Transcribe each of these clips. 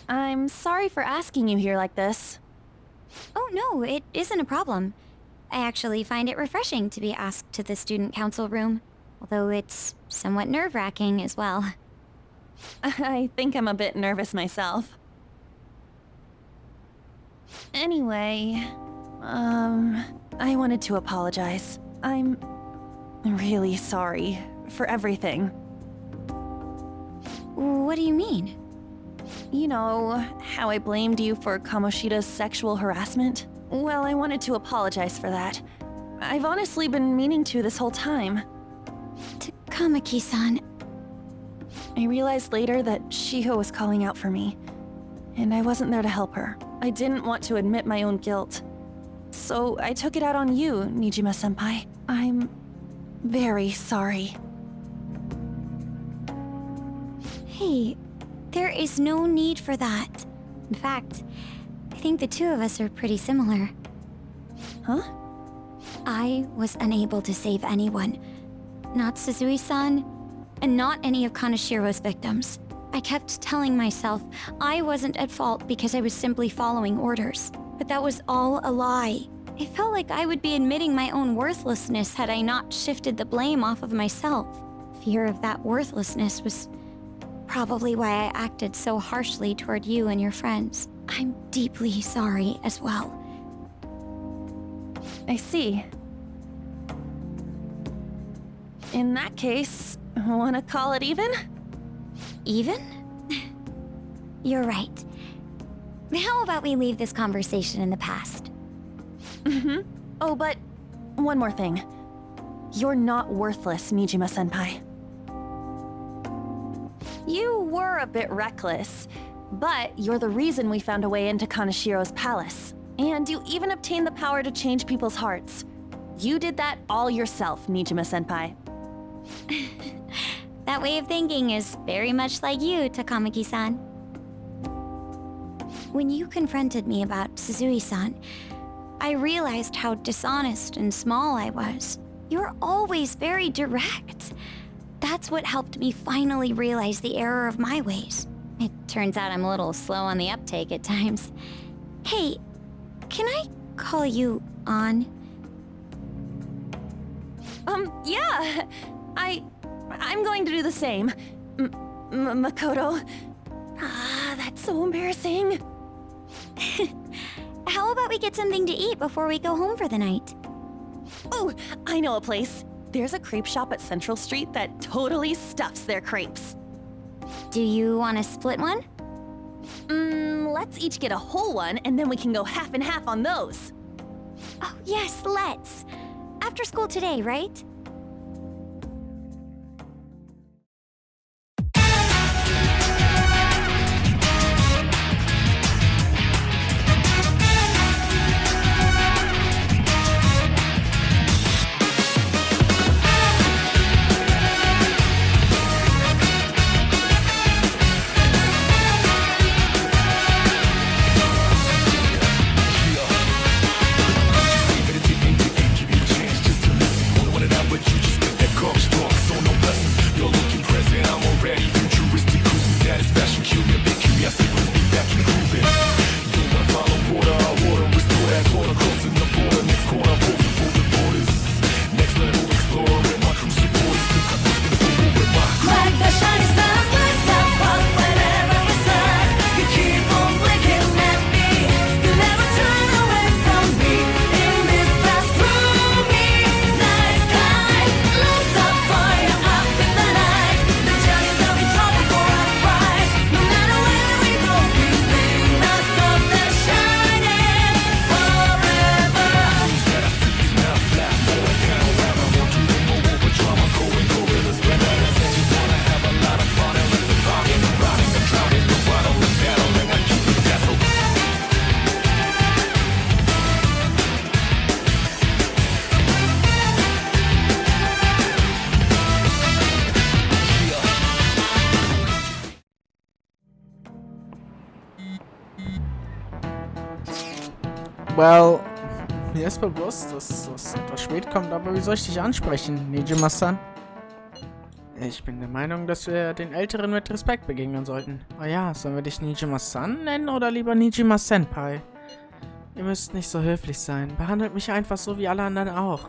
I'm sorry for asking you here like this. Oh no, it isn't a problem. I actually find it refreshing to be asked to the student council room, although it's somewhat nerve-wracking as well. I think I'm a bit nervous myself. Anyway, I wanted to apologize. I'm really sorry for everything. What do you mean? You know, how I blamed you for Kamoshida's sexual harassment? Well, I wanted to apologize for that. I've honestly been meaning to this whole time. Kamaki-san. I realized later that Shiho was calling out for me, and I wasn't there to help her. I didn't want to admit my own guilt. So I took it out on you, Nijima-senpai. I'm very sorry. Hey, there is no need for that. In fact, I think the two of us are pretty similar. Huh? I was unable to save anyone. Not Suzui-san, and not any of Kanashiro's victims. I kept telling myself I wasn't at fault because I was simply following orders. But that was all a lie. I felt like I would be admitting my own worthlessness had I not shifted the blame off of myself. Fear of that worthlessness was probably why I acted so harshly toward you and your friends. I'm deeply sorry as well. I see. In that case, wanna call it even? Even? You're right. How about we leave this conversation in the past? Oh, but one more thing. You're not worthless, Nijima-senpai. You were a bit reckless, but you're the reason we found a way into Kanashiro's palace. And you even obtained the power to change people's hearts. You did that all yourself, Nijima-senpai. That way of thinking is very much like you, Takamaki-san. When you confronted me about Suzui-san, I realized how dishonest and small I was. You're always very direct. That's what helped me finally realize the error of my ways. It turns out I'm a little slow on the uptake at times. Hey, can I call you On? Yeah! I'm going to do the same. Makoto. Ah, that's so embarrassing. How about we get something to eat before we go home for the night? Oh, I know a place. There's a crepe shop at Central Street that totally stuffs their crepes. Do you want to split one? Let's each get a whole one, and then we can go half and half on those. Oh, yes, let's. After school today, right? Well, mir ist bewusst, dass das etwas spät kommt, aber wie soll ich dich ansprechen, Nijima-san? Ich bin der Meinung, dass wir den Älteren mit Respekt begegnen sollten. Oh ja, sollen wir dich Nijima-san nennen oder lieber Nijima-senpai? Ihr müsst nicht so höflich sein. Behandelt mich einfach so wie alle anderen auch.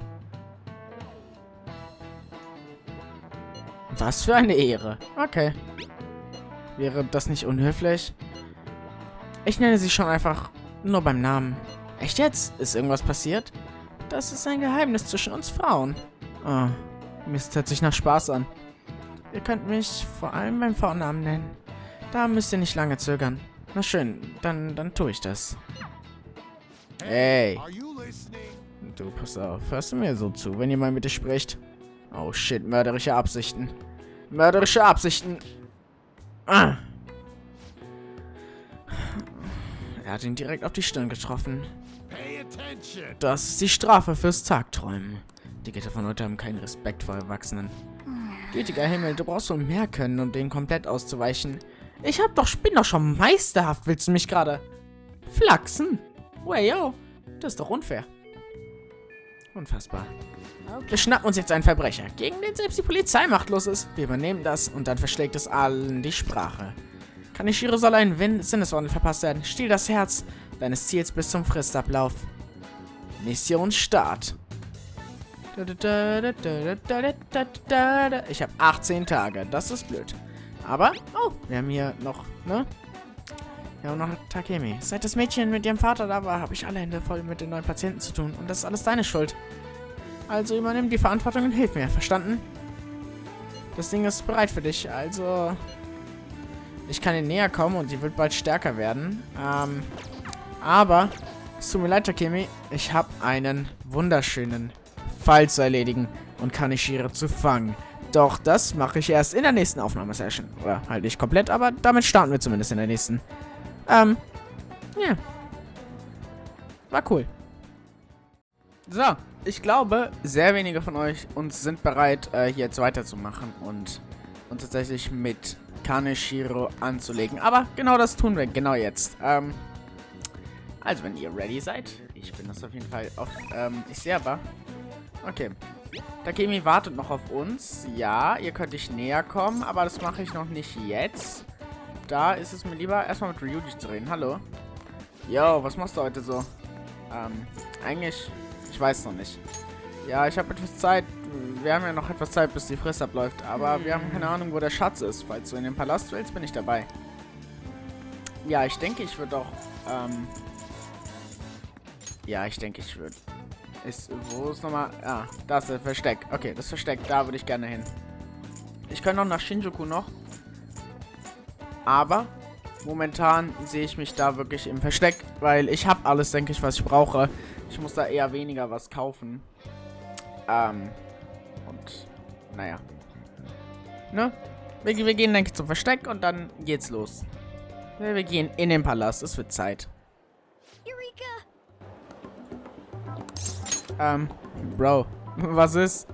Was für eine Ehre. Okay. Wäre das nicht unhöflich? Ich nenne sie schon einfach nur beim Namen. Echt jetzt? Ist irgendwas passiert? Das ist ein Geheimnis zwischen uns Frauen. Oh, Mist, hört sich nach Spaß an. Ihr könnt mich vor allem beim Vornamen nennen. Da müsst ihr nicht lange zögern. Na schön, dann tue ich das. Ey. Du, pass auf. Hörst du mir so zu, wenn jemand mit dir spricht? Oh shit, mörderische Absichten. Mörderische Absichten. Ah. Er hat ihn direkt auf die Stirn getroffen. Das ist die Strafe fürs Tagträumen. Die Gitter von heute haben keinen Respekt vor Erwachsenen. Gütiger Himmel, du brauchst wohl mehr können, um denen komplett auszuweichen. Bin doch schon meisterhaft. Willst du mich gerade flachsen? Way yo, das ist doch unfair. Unfassbar. Wir schnappen uns jetzt einen Verbrecher, gegen den selbst die Polizei machtlos ist. Wir übernehmen das und dann verschlägt es allen die Sprache. Kaneshiro soll ein Sinneswandel verpasst werden. Stiehl das Herz deines Ziels bis zum Fristablauf. Mission Start. Ich habe 18 Tage. Das ist blöd. Aber, oh, wir haben hier noch, ne? Wir haben noch Takemi. Seit das Mädchen mit ihrem Vater da war, habe ich alle Hände voll mit den neuen Patienten zu tun. Und das ist alles deine Schuld. Also übernimm die Verantwortung und hilf mir. Verstanden? Das Ding ist bereit für dich. Also, ich kann ihr näher kommen und sie wird bald stärker werden. Aber, es tut mir leid, Takemi. Ich habe einen wunderschönen Fall zu erledigen und Kaneshiro zu fangen. Doch das mache ich erst in der nächsten Aufnahmesession. Oder halt nicht komplett, aber damit starten wir zumindest in der nächsten. Ja. War cool. So, ich glaube, sehr wenige von euch sind bereit, hier jetzt weiterzumachen und tatsächlich mit Kaneshiro anzulegen. Aber genau das tun wir, genau jetzt. Also, wenn ihr ready seid, ich bin das auf jeden Fall auf, ich sehe aber. Okay. Takemi wartet noch auf uns. Ja, ihr könnt nicht näher kommen, aber das mache ich noch nicht jetzt. Da ist es mir lieber, erstmal mit Ryuji zu reden. Hallo. Yo, was machst du heute so? Eigentlich, ich weiß noch nicht. Ja, ich habe etwas Zeit. Wir haben ja noch etwas Zeit, bis die Frist abläuft. Aber wir haben keine Ahnung, wo der Schatz ist. Falls du in den Palast willst, bin ich dabei. Ja, ich denke, ich würde auch, ja, ich denke, ich würde... Wo ist nochmal... Ah, da ist das Versteck. Okay, das Versteck, da würde ich gerne hin. Ich kann noch nach Shinjuku noch. Aber momentan sehe ich mich da wirklich im Versteck, weil ich habe alles, denke ich, was ich brauche. Ich muss da eher weniger was kaufen. Und, naja. Ne? Wir gehen, denke ich, zum Versteck und dann geht's los. Wir gehen in den Palast, es wird Zeit. Bro, was ist?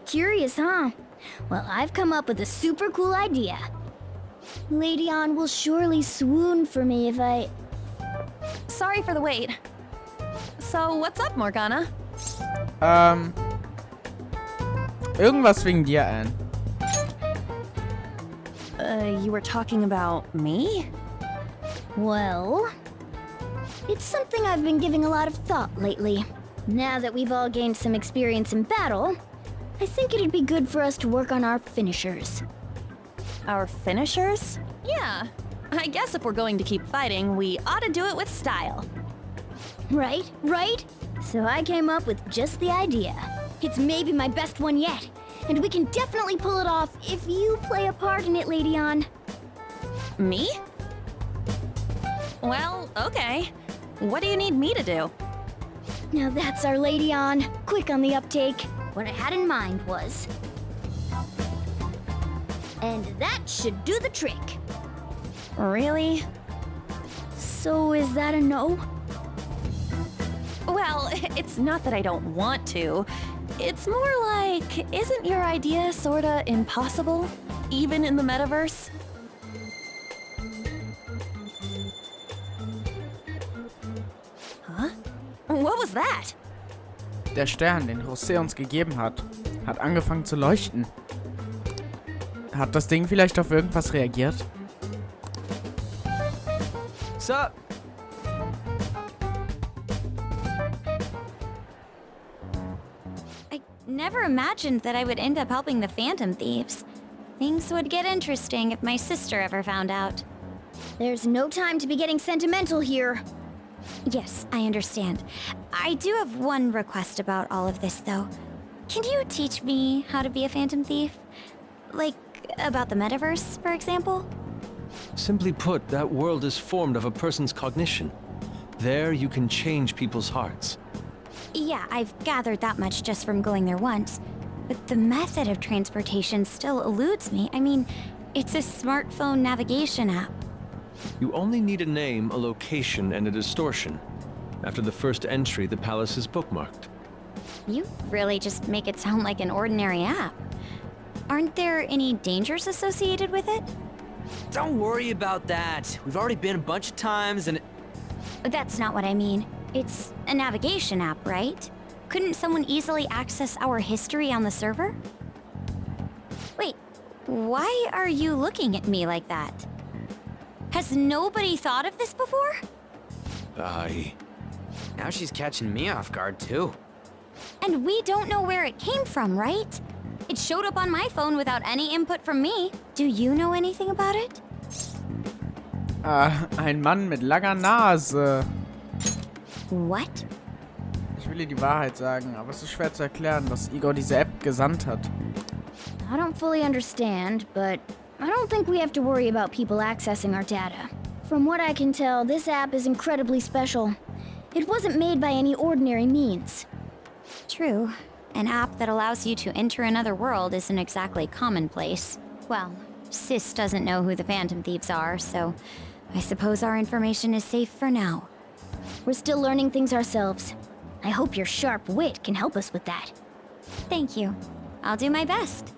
Curious, huh? Well, I've come up with a super cool idea. Lady Ann will surely swoon for me if I... Sorry for the wait. So, what's up, Morgana? Irgendwas wegen dir, Anne. You were talking about me? Well... It's something I've been giving a lot of thought lately. Now that we've all gained some experience in battle, I think it'd be good for us to work on our finishers. Our finishers? Yeah. I guess if we're going to keep fighting, we ought to do it with style. Right? So I came up with just the idea. It's maybe my best one yet, and we can definitely pull it off if you play a part in it, Lady Ann. Me? Well, okay. What do you need me to do? Now that's our Lady Ann. Quick on the uptake. What I had in mind was... And that should do the trick. Really? So is that a no? Well, it's not that I don't want to. It's more like, isn't your idea sorta impossible? Even in the metaverse? Huh? What was that? Der Stern, den José uns gegeben hat, hat angefangen zu leuchten. Hat das Ding vielleicht auf irgendwas reagiert? Sup? I never imagined that I would end up helping the Phantom Thieves. Things would get interesting if my sister ever found out. There's no time to be getting sentimental here. Yes, I understand. I do have one request about all of this, though. Can you teach me how to be a Phantom Thief? Like, about the metaverse, for example? Simply put, that world is formed of a person's cognition. There you can change people's hearts. Yeah, I've gathered that much just from going there once. But the method of transportation still eludes me. I mean, it's a smartphone navigation app. You only need a name, a location, and a distortion. After the first entry, the palace is bookmarked. You really just make it sound like an ordinary app. Aren't there any dangers associated with it? Don't worry about that. We've already been a bunch of times and... That's not what I mean. It's a navigation app, right? Couldn't someone easily access our history on the server? Wait, why are you looking at me like that? Has nobody thought of this before? Now she's catching me off guard, too. And we don't know where it came from, right? It showed up on my phone without any input from me. Do you know anything about it? Ein Mann mit langer Nase. What? Ich will dir die Wahrheit sagen, aber es ist schwer zu erklären, dass Igor diese App gesandt hat. I don't fully understand, but I don't think we have to worry about people accessing our data. From what I can tell, this app is incredibly special. It wasn't made by any ordinary means. True. An app that allows you to enter another world isn't exactly commonplace. Well, Sis doesn't know who the Phantom Thieves are, so I suppose our information is safe for now. We're still learning things ourselves. I hope your sharp wit can help us with that. Thank you. I'll do my best.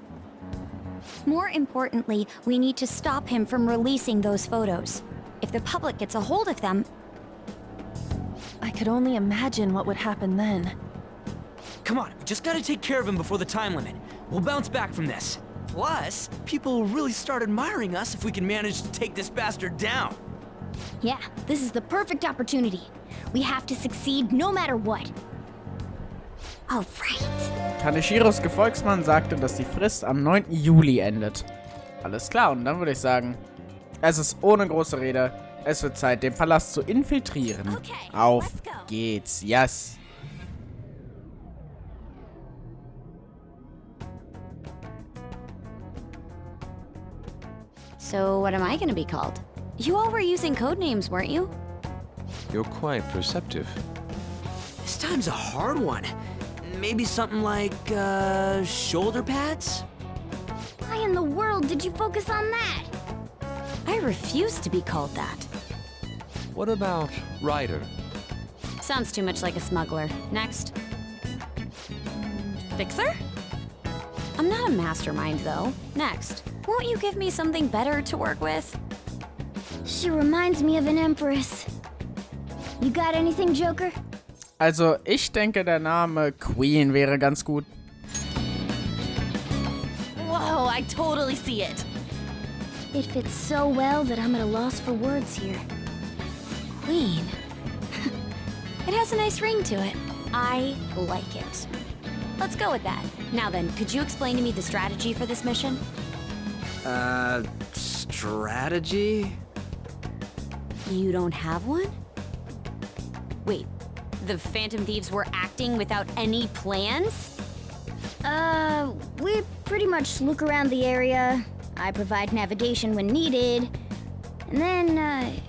More importantly, we need to stop him from releasing those photos. If the public gets a hold of them... I could only imagine what would happen then. Come on, we just gotta take care of him before the time limit. We'll bounce back from this. Plus, people will really start admiring us if we can manage to take this bastard down. Yeah, this is the perfect opportunity. We have to succeed no matter what. All right. Kaneshiros Gefolgsmann sagte, dass die Frist am 9. Juli endet. Alles klar, und dann würde ich sagen, es ist ohne große Rede, es wird Zeit, den Palast zu infiltrieren. Okay, Auf let's go. geht's, yes. So what am I gonna be called? You all were using code names, weren't you? You're quite perceptive. This time's a hard one. Maybe something like, shoulder pads? Why in the world did you focus on that? I refuse to be called that. What about Ryder? Sounds too much like a smuggler. Next. Fixer? I'm not a mastermind, though. Next. Won't you give me something better to work with? She reminds me of an empress. You got anything, Joker? Also, ich denke, der Name Queen wäre ganz gut. Whoa, I totally see it. It fits so well that I'm at a loss for words here. Queen. It has a nice ring to it. I like it. Let's go with that. Now then, could you explain to me the strategy for this mission? Strategy? You don't have one? Wait, the Phantom Thieves were acting without any plans? We pretty much look around the area. I provide navigation when needed. And then,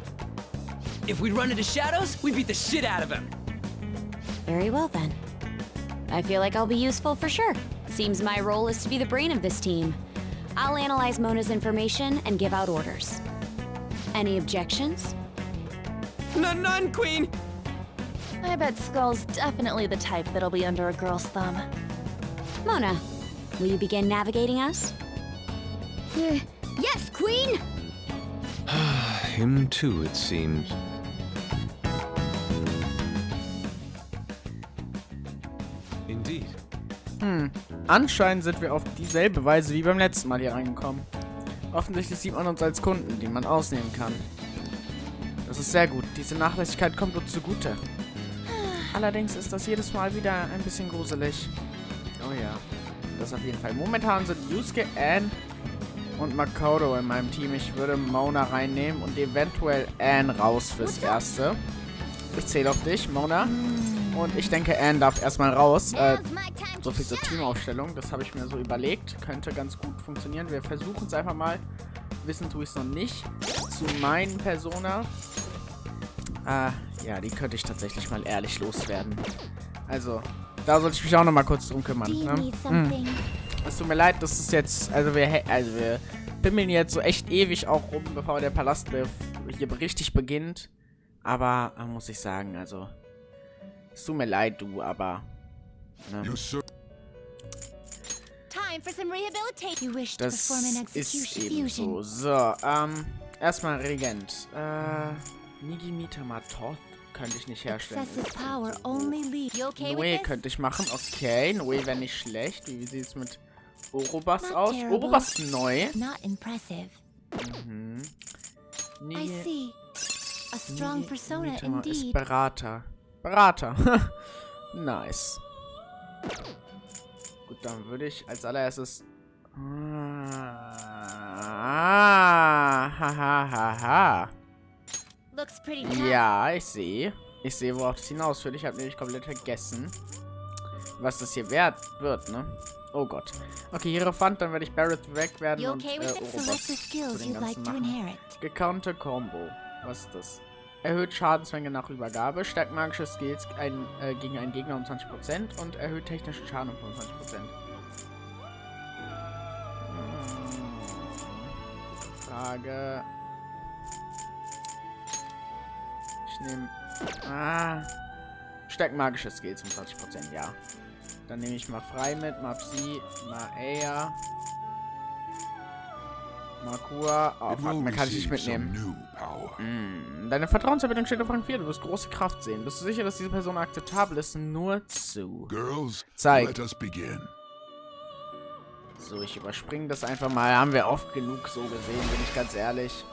If we'd run into Shadows, we'd beat the shit out of him. Very well then. I feel like I'll be useful for sure. Seems my role is to be the brain of this team. I'll analyze Mona's information and give out orders. Any objections? None, Queen! I bet Skull's definitely the type that'll be under a girl's thumb. Mona, will you begin navigating us? yes, Queen! Him too, it seems. Anscheinend sind wir auf dieselbe Weise wie beim letzten Mal hier reingekommen. Offensichtlich sieht man uns als Kunden, die man ausnehmen kann. Das ist sehr gut. Diese Nachlässigkeit kommt uns zugute. Allerdings ist das jedes Mal wieder ein bisschen gruselig. Oh ja. Das auf jeden Fall. Momentan sind Yusuke, Anne und Makoto in meinem Team. Ich würde Mona reinnehmen und eventuell Anne raus fürs Erste. Ich zähle auf dich, Mona. Und ich denke, Anne darf erstmal raus. So viel zur Teamaufstellung. Das habe ich mir so überlegt. Könnte ganz gut funktionieren. Wir versuchen es einfach mal. Wissen tue ich es noch nicht. Zu meinen Persona. Ja, die könnte ich tatsächlich mal ehrlich loswerden. Also, da sollte ich mich auch noch mal kurz drum kümmern. Ne? Es tut mir leid, das ist jetzt... Also wir pimmeln jetzt so echt ewig auch rum, bevor der Palast hier richtig beginnt. Aber, muss ich sagen, also... Es tut mir leid, du, aber... Ne? Das ist eben so. So, erstmal Regent. Nigimita Toth könnte ich nicht herstellen. Noe könnte ich machen. Okay, Noe wäre nicht schlecht. Wie sieht es mit Orobas aus? Orobas ist neu. Mhm. Nigimita ist Berater. Berater. Nice. Gut, dann würde ich als allererstes... Hahaha. Ja, ich sehe. Ich sehe, worauf das hinausführt. Ich habe nämlich komplett vergessen, was das hier wird, ne? Oh Gott. Okay, Hierophant, dann werde ich Barrett wegwerden und Orobas zu den ganzen machen. Gekaunte Combo. Was ist das? Erhöht Schadensmenge nach Übergabe, stärkt magische Skills gegen einen Gegner um 20% und erhöht technischen Schaden um 25%. Gute Frage. Ich nehme... stärkt magische Skills um 20%, ja. Dann nehme ich mal frei mit, Mapsi, Maea, Makua. Oh, fuck, mehr kann ich nicht mitnehmen. Deine Vertrauenserweiterung steht auf Rang 4. Du wirst große Kraft sehen. Bist du sicher, dass diese Person akzeptabel ist? Nur zu. Zeig. So, ich überspringe das einfach mal. Haben wir oft genug so gesehen, bin ich ganz ehrlich.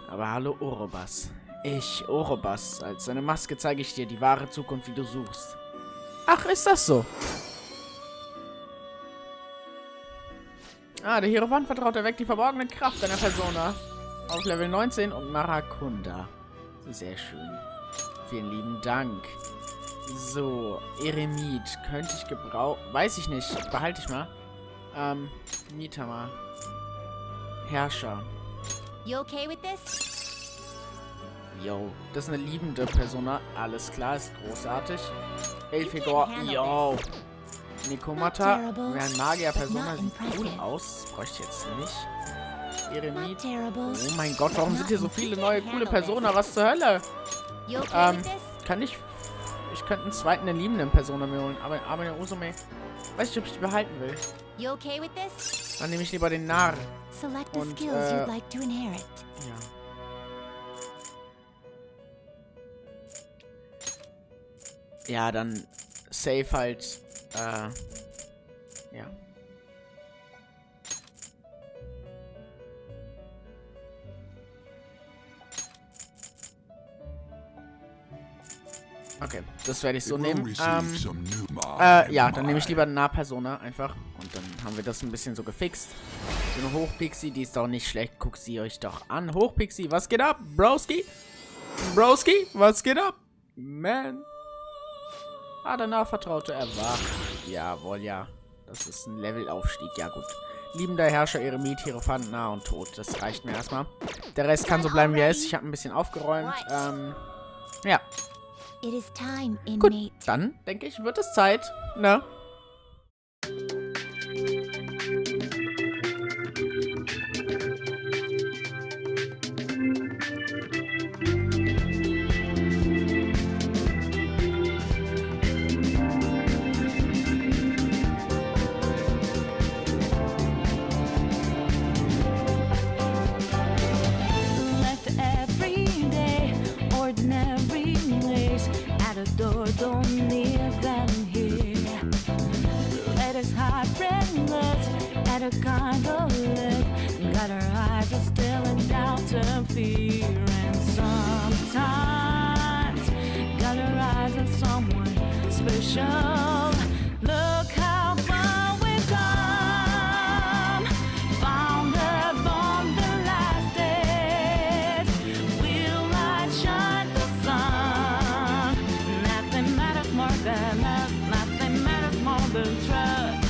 Aber hallo, Orobas. Ich, Orobas. Als deine Maske zeige ich dir die wahre Zukunft, die du suchst. Ach, ist das so? Der Hierophant vertraut erweckt die verborgene Kraft deiner Persona. Auf Level 19 und Marakunda. Sehr schön. Vielen lieben Dank. So, Eremit. Könnte ich gebrauchen. Weiß ich nicht. Behalte ich mal. Mitama. Herrscher. You okay with this? Yo, das ist eine liebende Persona. Alles klar, ist großartig. Elfigor. Yo. Nikomata. Wäre ein Magier-Persona. Sieht cool aus. Das bräuchte ich jetzt nicht. Eremit. Oh mein Gott, warum sind hier so viele neue, coole Persona? Was zur Hölle? Kann ich... Ich könnte einen zweiten, eine liebenden Persona mir holen. Aber eine Usume... Weiß nicht, ob ich die behalten will. Dann nehme ich lieber den Narr. Und, ja. Ja, dann safe halt, ja. Okay, das werde ich so nehmen. Ja, dann nehme ich lieber eine Nahpersona einfach. Und dann haben wir das ein bisschen so gefixt. So eine Hochpixie, die ist doch nicht schlecht. Guckt sie euch doch an. Hochpixie, was geht ab? Broski? Broski, was geht ab? Man. Der Nahvertraute erwacht. Jawohl, ja. Das ist ein Levelaufstieg. Ja, gut. Liebender Herrscher, Eremit, Hierophant, nah und tot. Das reicht mir erstmal. Der Rest kann so bleiben, wie er ist. Ich habe ein bisschen aufgeräumt. Ja. Gut, dann denke ich, wird es Zeit, ne? Don't leave them here. better kind of look. Got her eyes are still in doubt and fear. And sometimes got her eyes on someone special. Look how far we've come. Found her on the last days. We'll light shine the sun. Nothing matters more than us. Nothing matters more than trust.